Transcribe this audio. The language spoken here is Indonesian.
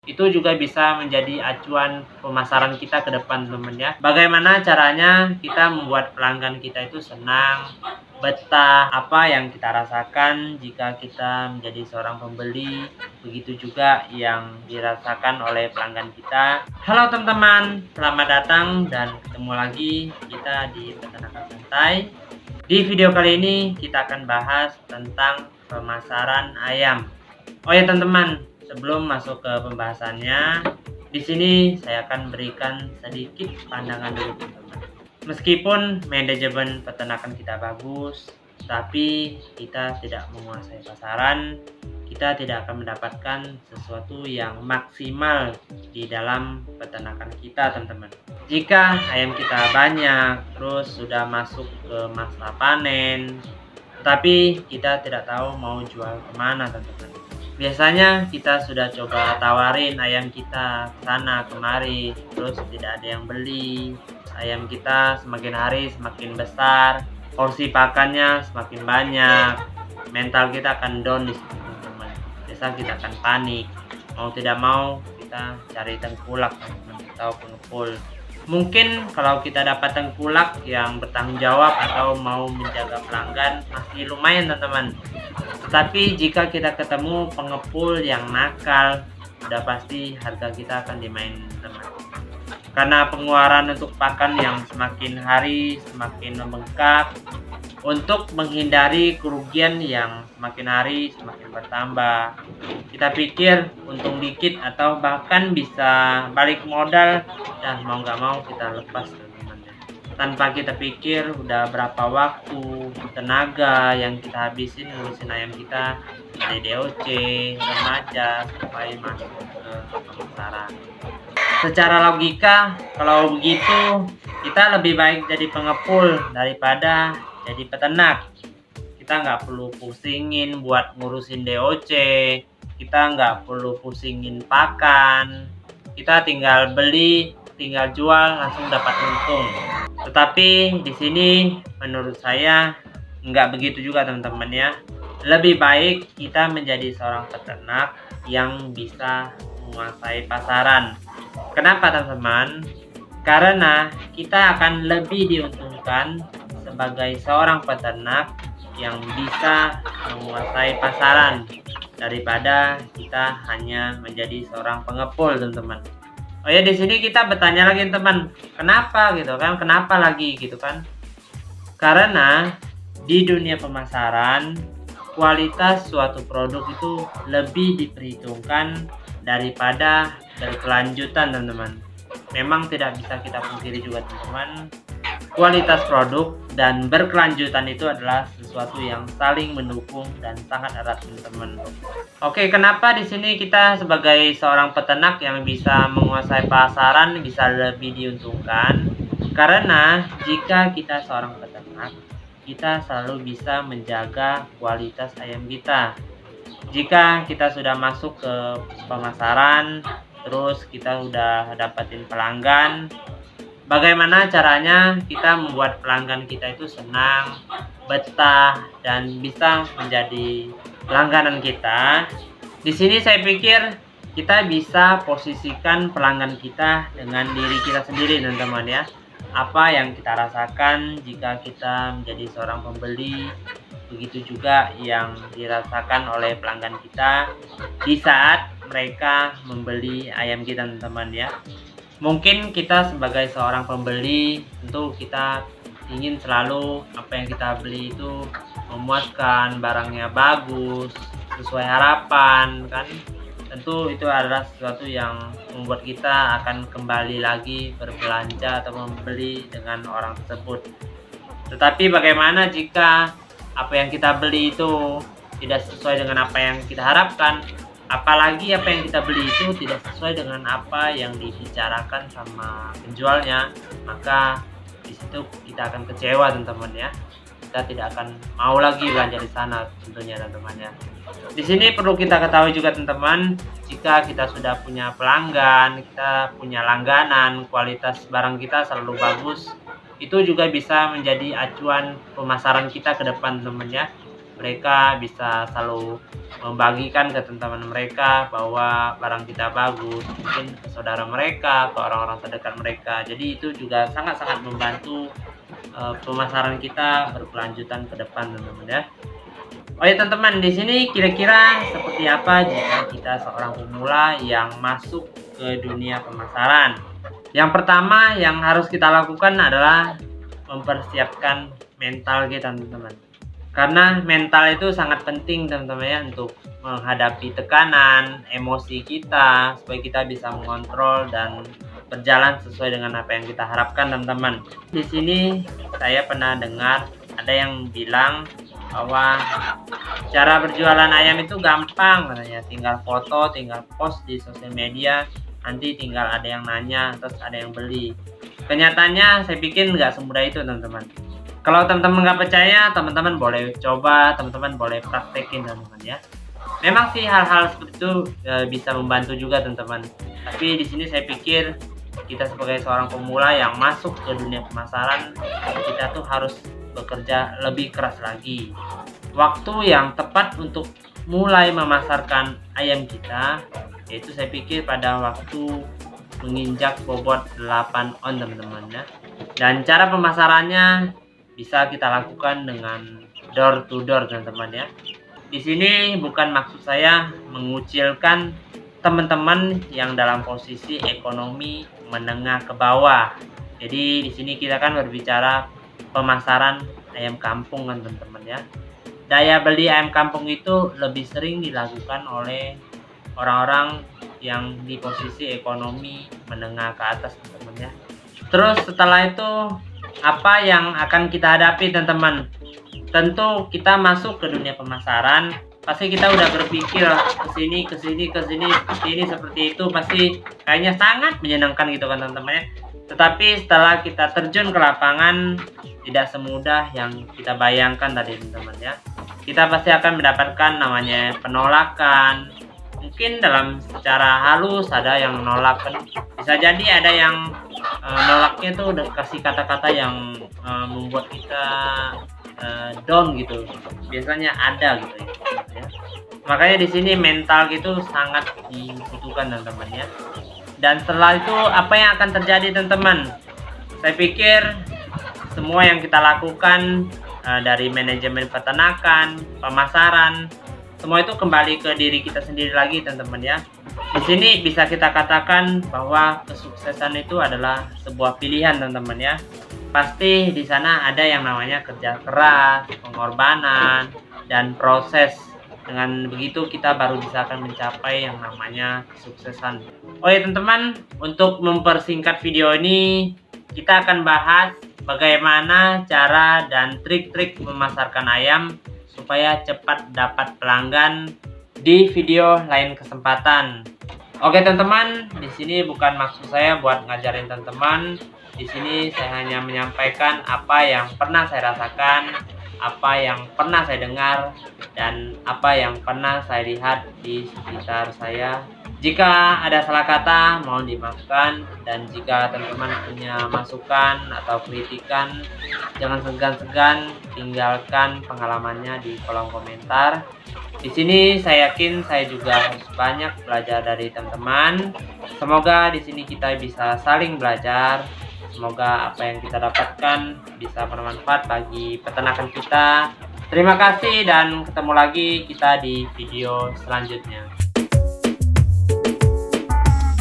Itu juga bisa menjadi acuan pemasaran kita ke depan, teman ya. Bagaimana caranya kita membuat pelanggan kita itu senang, betah, apa yang kita rasakan jika kita menjadi seorang pembeli, begitu juga yang dirasakan oleh pelanggan kita. Halo teman-teman, selamat datang dan ketemu lagi kita di Peternakan Santai. Di video kali ini kita akan bahas tentang pemasaran ayam. Oh ya teman-teman, sebelum masuk ke pembahasannya, di sini saya akan berikan sedikit pandangan dulu teman-teman. Meskipun manajemen peternakan kita bagus, tapi kita tidak menguasai pasaran, kita tidak akan mendapatkan sesuatu yang maksimal di dalam peternakan kita teman-teman. Jika ayam kita banyak, terus sudah masuk ke masa panen, tapi kita tidak tahu mau jual kemana teman-teman. Biasanya kita sudah coba tawarin ayam kita sana kemari, terus tidak ada yang beli. Ayam kita semakin hari semakin besar, porsi pakannya semakin banyak, mental kita akan down di situ teman-teman. Biasa kita akan panik, mau tidak mau kita cari tengkulak teman-teman atau pengepul. Mungkin kalau kita dapat tengkulak yang bertanggung jawab atau mau menjaga pelanggan masih lumayan teman-teman. Tetapi jika kita ketemu pengepul yang nakal, udah pasti harga kita akan dimainin teman. Karena pengeluaran untuk pakan yang semakin hari semakin membengkak, untuk menghindari kerugian yang semakin hari semakin bertambah, kita pikir untung dikit atau bahkan bisa balik modal, dan mau nggak mau kita lepas teman-teman. Tanpa kita pikir udah berapa waktu, tenaga yang kita habisin ngurusin ayam kita dari DOC, remaja, sampai masuk ke pemasaran. Secara logika, kalau begitu kita lebih baik jadi pengepul daripada jadi peternak. Kita nggak perlu pusingin buat ngurusin DOC, kita nggak perlu pusingin pakan, kita tinggal beli, tinggal jual, langsung dapat untung. Tetapi di sini menurut saya nggak begitu juga teman-teman ya. Lebih baik kita menjadi seorang peternak yang bisa menguasai pasaran. Kenapa teman-teman? Karena kita akan lebih diuntungkan sebagai seorang peternak yang bisa menguasai pasaran daripada kita hanya menjadi seorang pengepul teman-teman. Oh ya, di sini kita bertanya lagi teman, kenapa gitu kan? Kenapa lagi gitu kan? Karena di dunia pemasaran, kualitas suatu produk itu lebih diperhitungkan daripada berkelanjutan teman-teman. Memang tidak bisa kita pungkiri juga teman-teman, kualitas produk dan berkelanjutan itu adalah sesuatu yang saling mendukung dan sangat erat teman-teman. Oke, kenapa di sini kita sebagai seorang peternak yang bisa menguasai pasaran bisa lebih diuntungkan? Karena jika kita seorang peternak, kita selalu bisa menjaga kualitas ayam kita. Jika kita sudah masuk ke pemasaran, terus kita udah dapetin pelanggan, bagaimana caranya kita membuat pelanggan kita itu senang, betah, dan bisa menjadi langganan kita. Di sini saya pikir kita bisa posisikan pelanggan kita dengan diri kita sendiri teman-teman ya. Apa yang kita rasakan jika kita menjadi seorang pembeli, begitu juga yang dirasakan oleh pelanggan kita di saat mereka membeli ayam kita teman-teman ya. Mungkin kita sebagai seorang pembeli, tentu kita ingin selalu apa yang kita beli itu memuaskan, barangnya bagus, sesuai harapan kan. Tentu itu adalah sesuatu yang membuat kita akan kembali lagi berbelanja atau membeli dengan orang tersebut. Tetapi bagaimana jika apa yang kita beli itu tidak sesuai dengan apa yang kita harapkan? Apalagi apa yang kita beli itu tidak sesuai dengan apa yang dibicarakan sama penjualnya, maka di situ kita akan kecewa teman-teman ya. Kita tidak akan mau lagi belanja di sana tentunya teman-teman ya. Di sini perlu kita ketahui juga teman-teman, jika kita sudah punya pelanggan, kita punya langganan, kualitas barang kita selalu bagus, itu juga bisa menjadi acuan pemasaran kita ke depan teman-teman ya. mereka bisa selalu membagikan ke teman-teman mereka bahwa barang kita bagus, mungkin ke saudara mereka, ke orang-orang terdekat mereka. Jadi itu juga sangat-sangat membantu pemasaran kita berkelanjutan ke depan, teman-teman ya. Oh ya teman-teman, di sini kira-kira seperti apa jika kita seorang pemula yang masuk ke dunia pemasaran? Yang pertama yang harus kita lakukan adalah mempersiapkan mental kita, teman-teman. Karena mental itu sangat penting, teman-teman ya, untuk menghadapi tekanan, emosi kita, supaya kita bisa mengontrol dan berjalan sesuai dengan apa yang kita harapkan, teman-teman. Di sini saya pernah dengar ada yang bilang bahwa cara berjualan ayam itu gampang katanya, tinggal foto, tinggal post di sosial media, nanti tinggal ada yang nanya, terus ada yang beli. Kenyataannya saya pikir nggak semudah itu, teman-teman. Kalau teman-teman nggak percaya, teman-teman boleh coba, teman-teman boleh praktekin, teman-teman ya. Memang sih hal-hal seperti itu bisa membantu juga, teman-teman. Tapi di sini saya pikir kita sebagai seorang pemula yang masuk ke dunia pemasaran, kita tuh harus bekerja lebih keras lagi. Waktu yang tepat untuk mulai memasarkan ayam kita, yaitu saya pikir pada waktu menginjak bobot 8 on, teman-teman ya. Dan cara pemasarannya bisa kita lakukan dengan door to door, teman-teman ya. Di sini bukan maksud saya mengucilkan teman-teman yang dalam posisi ekonomi menengah ke bawah. Jadi di sini kita kan berbicara pemasaran ayam kampung kan, teman-teman ya. Daya beli ayam kampung itu lebih sering dilakukan oleh orang-orang yang di posisi ekonomi menengah ke atas, teman-teman ya. Terus setelah itu apa yang akan kita hadapi, teman-teman? Tentu kita masuk ke dunia pemasaran, pasti kita udah berpikir kesini seperti itu, pasti kayaknya sangat menyenangkan gitu kan, teman-teman ya. Tetapi setelah kita terjun ke lapangan, tidak semudah yang kita bayangkan tadi, teman-teman ya. Kita pasti akan mendapatkan namanya penolakan. Mungkin dalam secara halus ada yang nolak, bisa jadi ada yang nolaknya tuh udah kasih kata-kata yang membuat kita down gitu. Biasanya ada gitu ya. Makanya di sini mental gitu sangat dibutuhkan, teman-teman ya. Dan setelah itu apa yang akan terjadi, teman-teman? Saya pikir semua yang kita lakukan dari manajemen peternakan, pemasaran, semua itu kembali ke diri kita sendiri lagi, teman-teman ya. Di sini bisa kita katakan bahwa kesuksesan itu adalah sebuah pilihan, teman-teman ya. Pasti di sana ada yang namanya kerja keras, pengorbanan, dan proses. Dengan begitu kita baru bisa akan mencapai yang namanya kesuksesan. Oh ya teman-teman, untuk mempersingkat video ini, kita akan bahas bagaimana cara dan trik-trik memasarkan ayam supaya cepat dapat pelanggan di video lain kesempatan. Oke teman-teman, di sini bukan maksud saya buat ngajarin teman-teman. Di sini saya hanya menyampaikan apa yang pernah saya rasakan, apa yang pernah saya dengar, dan apa yang pernah saya lihat di sekitar saya. Jika ada salah kata, mohon dimaafkan. Dan jika teman-teman punya masukan atau kritikan, jangan segan-segan tinggalkan pengalamannya di kolom komentar. Di sini saya yakin saya juga harus banyak belajar dari teman-teman. Semoga di sini kita bisa saling belajar. Semoga apa yang kita dapatkan bisa bermanfaat bagi peternakan kita. Terima kasih dan ketemu lagi kita di video selanjutnya.